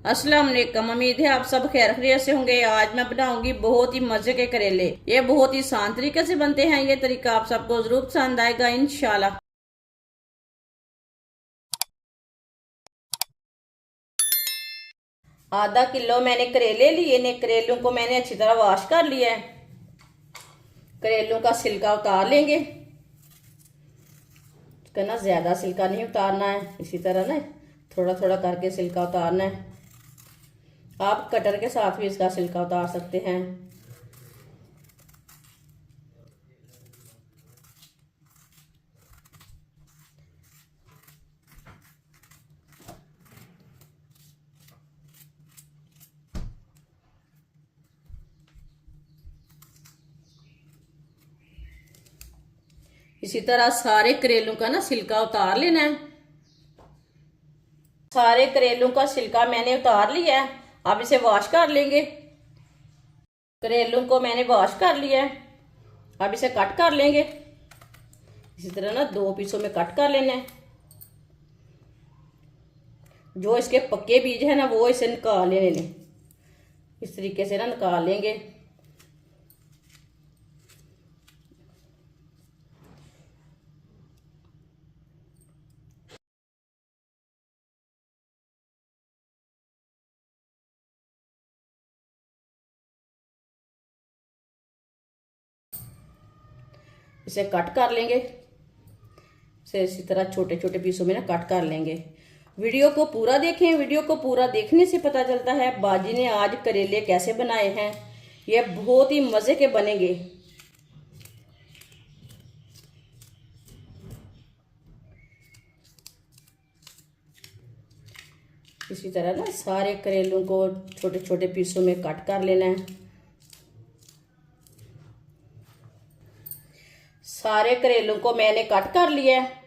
अस्सलाम वालेकुम। उम्मीद है आप सब खैर खैरियत से होंगे। आज मैं बनाऊंगी बहुत ही मजे के करेले। ये बहुत ही आसान तरीके से बनते हैं। ये तरीका आप सबको जरूर पसंद आएगा इंशाल्लाह। आधा किलो मैंने करेले लिए ने। करेलों को मैंने अच्छी तरह वॉश कर लिया है। करेलों का छिलका उतार लेंगे। इसका ना ज्यादा छिलका नहीं उतारना है, इसी तरह ना थोड़ा थोड़ा करके छिलका उतारना है। आप कटर के साथ भी इसका छिलका उतार सकते हैं। इसी तरह सारे करेलों का ना छिलका उतार लेना है। सारे करेलों का छिलका मैंने उतार लिया है। अब इसे वॉश कर लेंगे। करेलों को मैंने वॉश कर लिया है। अब इसे कट कर लेंगे। इसी तरह ना दो पीसों में कट कर लेना है। जो इसके पक्के बीज है ना वो इसे निकाल लेने। इस तरीके से ना निकाल लेंगे। इसे कट कर लेंगे। इसे इसी तरह छोटे छोटे पीसों में ना कट कर लेंगे। वीडियो को पूरा देखें। वीडियो को पूरा देखने से पता चलता है बाजी ने आज करेले कैसे बनाए हैं। ये बहुत ही मजे के बनेंगे। इसी तरह ना सारे करेलों को छोटे छोटे पीसों में कट कर लेना है। सारे करेलों को मैंने कट कर लिया है।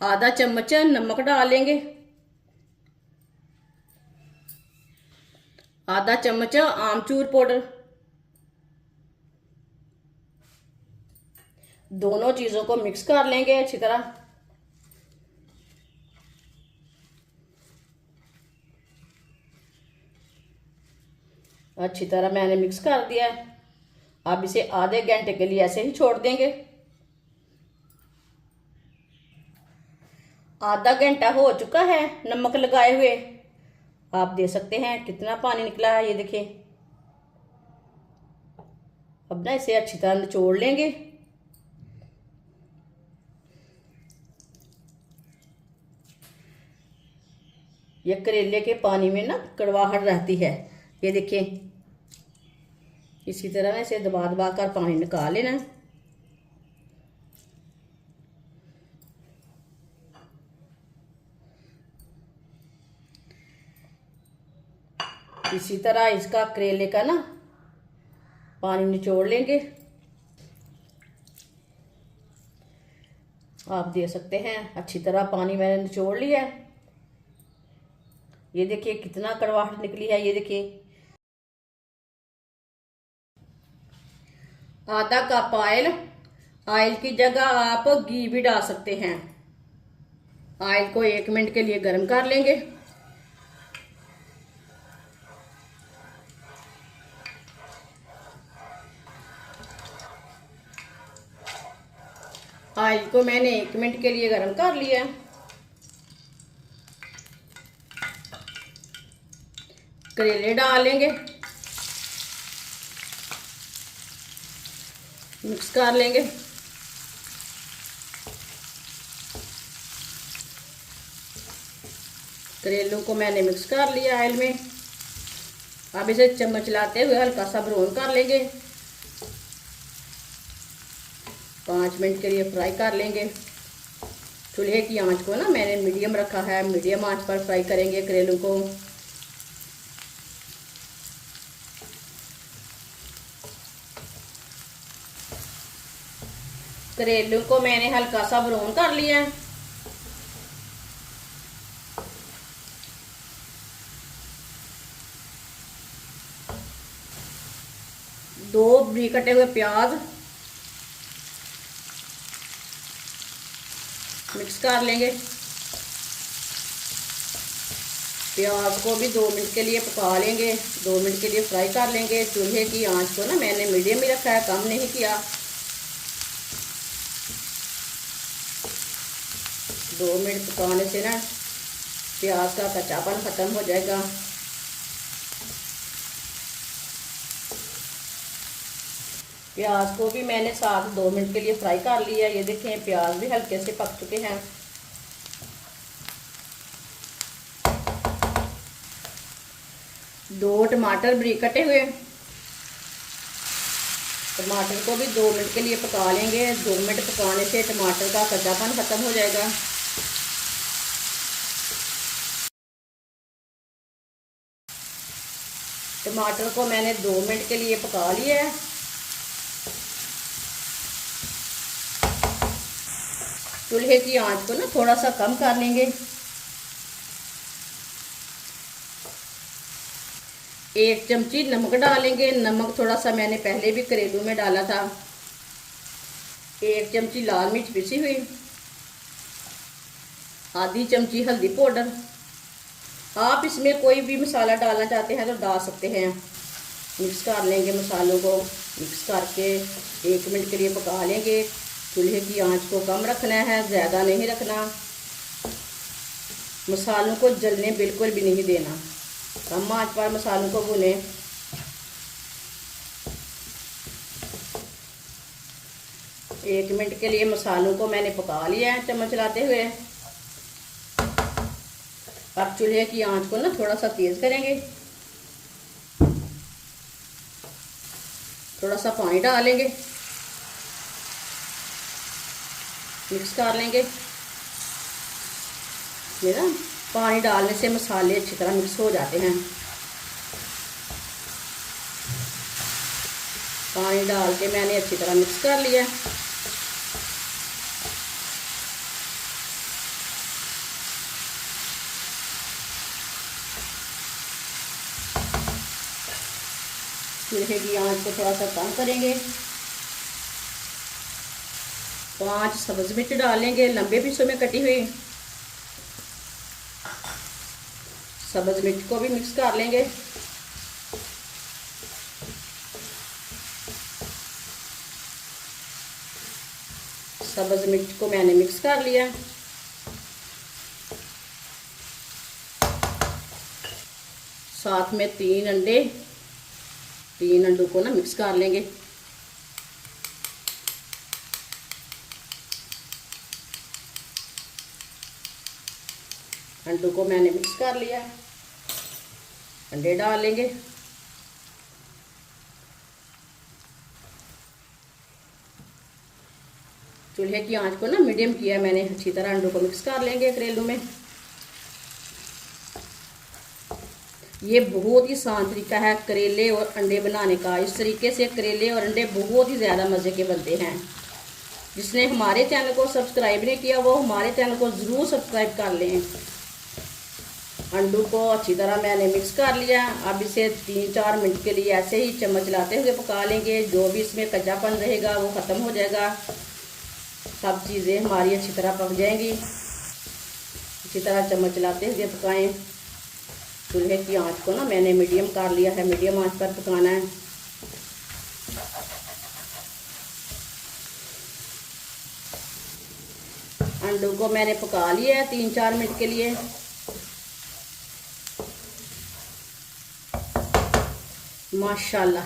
आधा चम्मच नमक डालेंगे। आधा चम्मच आमचूर पाउडर। दोनों चीजों को मिक्स कर लेंगे अच्छी तरह। अच्छी तरह मैंने मिक्स कर दिया है। अब इसे आधे घंटे के लिए ऐसे ही छोड़ देंगे। आधा घंटा हो चुका है नमक लगाए हुए। आप देख सकते हैं कितना पानी निकला है, ये देखिए। अब ना इसे अच्छी तरह निचोड़ लेंगे। ये करेले के पानी में ना कड़वाहट रहती है, ये देखिए। इसी तरह ना इसे दबा दबा कर पानी निकाल लेना। इसी तरह इसका करेले का ना पानी निचोड़ लेंगे। आप देख सकते हैं अच्छी तरह पानी मैंने निचोड़ लिया है। ये देखिए कितना कड़वाहट निकली है, ये देखिए। आधा कप ऑयल। ऑयल की जगह आप घी भी डाल सकते हैं। ऑयल को 1 मिनट के लिए गर्म कर लेंगे। ऑयल को मैंने 1 मिनट के लिए गर्म कर लिया। करेले डालेंगे, मिक्स कर लेंगे। करेलों को मैंने मिक्स कर लिया ऑयल में। अब इसे चम्मच चलाते हुए हल्का सा ब्राउन कर लेंगे। 5 मिनट के लिए फ्राई कर लेंगे। चूल्हे की आंच को ना मैंने मीडियम रखा है। मीडियम आंच पर फ्राई करेंगे करेलों को। करेलों को मैंने हल्का सा ब्राउन कर लिया है। दो बारीक कटे हुए प्याज मिक्स मिक्स कर लेंगे। प्याज को भी 2 मिनट के लिए पका लेंगे, 2 मिनट के लिए फ्राई कर लेंगे। चूल्हे की आंच को ना मैंने मीडियम ही रखा है, कम नहीं किया। 2 मिनट पकाने से ना प्याज का कच्चापन ख़त्म हो जाएगा। प्याज को भी मैंने साथ 2 मिनट के लिए फ्राई कर लिया। ये देखें प्याज भी हल्के से पक चुके हैं। दो टमाटर बारीक कटे हुए, टमाटर को भी 2 मिनट के लिए पका लेंगे। 2 मिनट पकाने से टमाटर का कच्चापन खत्म हो जाएगा। टमाटर को मैंने 2 मिनट के लिए पका लिया है। चूल्हे की आंच को ना थोड़ा सा कम कर लेंगे। 1 चमची नमक डालेंगे। नमक थोड़ा सा मैंने पहले भी करेलू में डाला था। 1 चमची लाल मिर्च पिसी हुई, आधी चमची हल्दी पाउडर। आप इसमें कोई भी मसाला डालना चाहते हैं तो डाल सकते हैं। मिक्स कर लेंगे मसालों को। मिक्स करके 1 मिनट के लिए पका लेंगे। चूल्हे की आंच को कम रखना है, ज़्यादा नहीं रखना। मसालों को जलने बिल्कुल भी नहीं देना। कम आंच पर मसालों को भुने। 1 मिनट के लिए मसालों को मैंने पका लिया है चम्मच चलाते हुए। अब चूल्हे की आंच को ना थोड़ा सा तेज करेंगे। थोड़ा सा पानी डालेंगे, मिक्स कर लेंगे। मेरा पानी डालने से मसाले अच्छी तरह मिक्स हो जाते हैं। पानी डाल के मैंने अच्छी तरह मिक्स कर लिया। चूल्हे की आंच को थोड़ा सा कम करेंगे। 5 सब्ज मिर्च डालेंगे, लंबे पीसों में कटी हुई। सब्ज मिर्च को भी मिक्स कर लेंगे। सब्ज मिर्च को मैंने मिक्स कर लिया। साथ में 3 अंडे, 3 अंडों को ना मिक्स कर लेंगे। अंडों को मैंने मिक्स कर लिया। अंडे डाल लेंगे। चूल्हे की आंच को ना मीडियम किया मैंने। अच्छी तरह अंडों को मिक्स कर लेंगे करेलू में। ये बहुत ही आसान तरीका है करेले और अंडे बनाने का। इस तरीके से करेले और अंडे बहुत ही ज़्यादा मज़े के बनते हैं। जिसने हमारे चैनल को सब्सक्राइब नहीं किया वो हमारे चैनल को ज़रूर सब्सक्राइब कर लें। अंडों को अच्छी तरह मैंने मिक्स कर लिया। अब इसे 3-4 मिनट के लिए ऐसे ही चम्मच चलाते हुए पका लेंगे। जो भी इसमें कच्चापन रहेगा वो ख़त्म हो जाएगा। सब चीज़ें हमारी अच्छी तरह पक जाएंगी। अच्छी तरह चम्मच चलाते हुए पकाएं। चूल्हे की आंच को ना मैंने मीडियम कर लिया है। मीडियम आंच पर पकाना है। अंडों को मैंने पका लिया है 3-4 मिनट के लिए। माशाल्लाह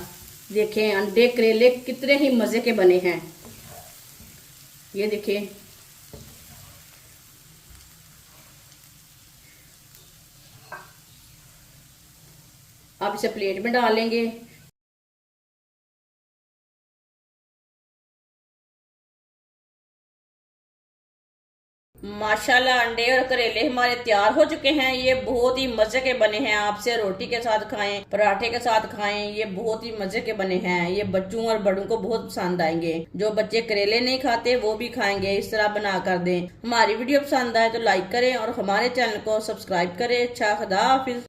देखें अंडे करेले कितने ही मज़े के बने हैं। ये देखें। अब इसे प्लेट में डाल लेंगे। माशाल्लाह अंडे और करेले हमारे तैयार हो चुके हैं। ये बहुत ही मजे के बने हैं। आपसे रोटी के साथ खाएं, पराठे के साथ खाएं, ये बहुत ही मजे के बने हैं। ये बच्चों और बड़ों को बहुत पसंद आएंगे। जो बच्चे करेले नहीं खाते वो भी खाएंगे। इस तरह बना कर दें। हमारी वीडियो पसंद आए तो लाइक करें और हमारे चैनल को सब्सक्राइब करें। अच्छा, खुदा हाफिज।